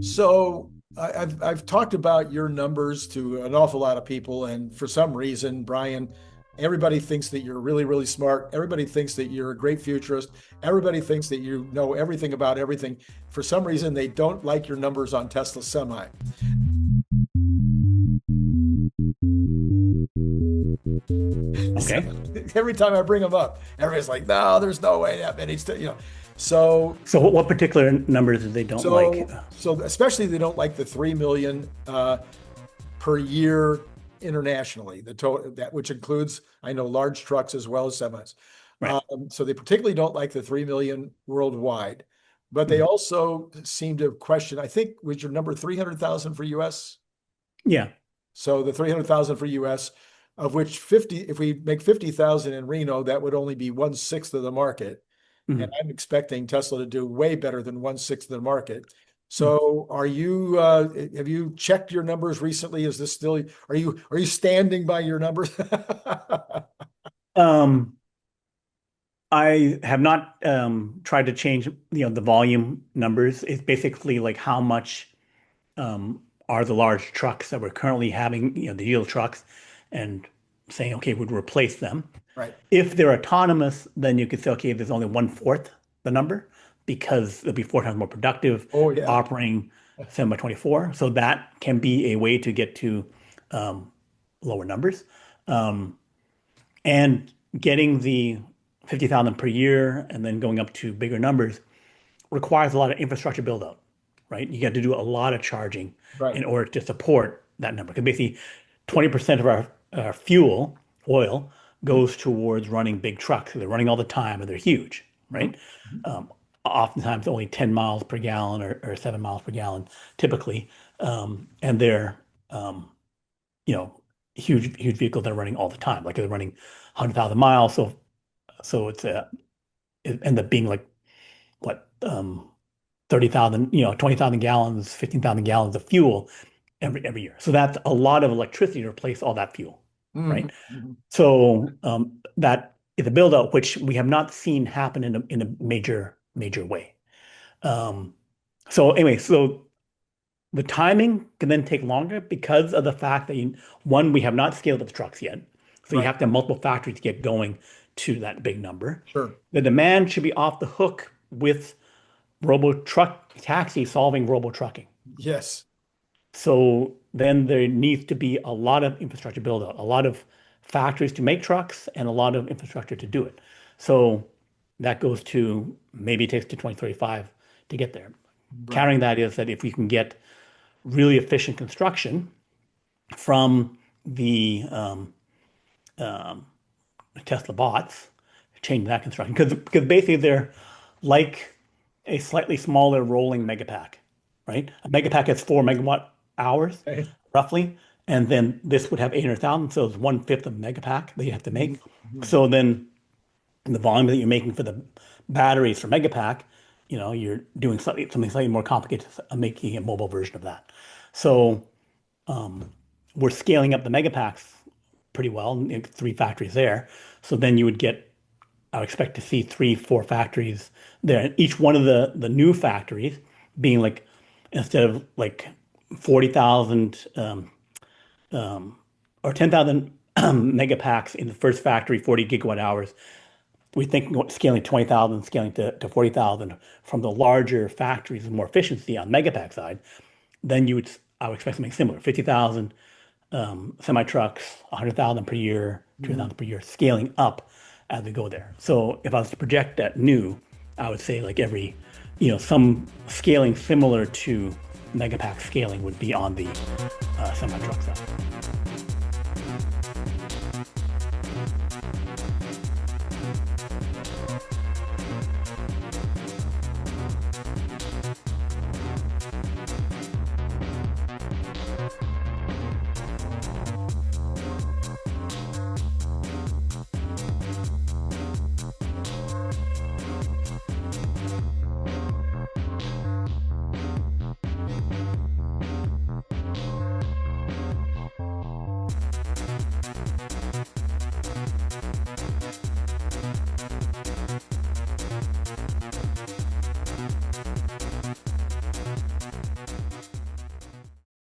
So I've talked about your numbers to an awful lot of people, and for some reason, Brian, everybody thinks that you're really, really smart. Everybody thinks that you're a great futurist. Everybody thinks that you know everything about everything. For some reason, they don't like your numbers on Tesla Semi. So, Okay. every time I bring them up, everybody's like, "No, there's no way that many." So So what particular numbers they don't like? so especially they don't like the 3 million per year internationally. The total that which includes, I know, large trucks as well as semis. Right. So they particularly don't like the 3 million worldwide, but they Mhm. also seem to question. I think was your number 300,000 for U.S. Yeah. So the 300,000 for U.S., of which 50, if we make 50,000 in Reno, that would only be 1/6 of the market. And Mhm. I'm expecting Tesla to do way better than 1/6 of the market. Mhm. So have you checked your numbers recently? Is this still, are you standing by your numbers? Um, I have not tried to change, the volume numbers. It's basically like how much are the large trucks that we're currently having, the diesel trucks, and saying, okay, we'd replace them. Right. If they're autonomous, then you could say, okay, there's only one-fourth the number because they'll be 4 times more productive Oh, yeah. operating 7 by 24. So that can be a way to get to um, lower numbers. Um, and getting the 50,000 per year and then going up to bigger numbers requires a lot of infrastructure build out, right? You got to do a lot of charging Right. in order to support that number. Because basically 20% of our fuel, oil, goes towards running big trucks. They're running all the time and they're huge, Mhm. right? Oftentimes only 10 miles per gallon or 7 miles per gallon typically. And they're, um, you know, huge vehicles that are running all the time. Like they're running 100,000 miles. So it ends up being like what, 30,000, 20,000 gallons, 15,000 gallons of fuel every year. So that's a lot of electricity to replace all that fuel, Mhm. right? Mhm. So that is a build out which we have not seen happen in a major way. Um, so anyway, so the timing can then take longer because of the fact that one, we have not scaled up the trucks yet. So you Right. have to have multiple factories to get going to that big number. Sure. The demand should be off the hook with robo truck taxi solving robo trucking. Yes. So then there needs to be a lot of infrastructure build out, a lot of factories to make trucks and a lot of infrastructure to do it. So that goes to maybe it takes to 2035 to get there. Right. Countering that is that if we can get really efficient construction from the um, Tesla bots, change that construction because basically they're like a slightly smaller rolling megapack, right? A megapack has 4 megawatt hours Okay. roughly, and then this would have 800,000, so it's 1/5 of a megapack that you have to Mhm. make. Mhm. So then the volume that you're making for the batteries for megapack, you're doing something slightly more complicated, making a mobile version of that. So um, we're scaling up the megapacks pretty well, 3 factories there. So then you would get, I would expect to see 3, 4 factories there. And each one of the new factories being like, instead of like 40,000 or 10,000 megapacks in the first factory, 40 gigawatt hours, we think scaling 20,000, scaling to 40,000 from the larger factories with more efficiency on megapack side, then I would expect something similar, 50,000 semi trucks, 100,000 per year, Mhm. 200,000 per year, scaling up as we go there. So if I was to project that new, I would say like some scaling similar to megapack scaling would be on the semi truck side.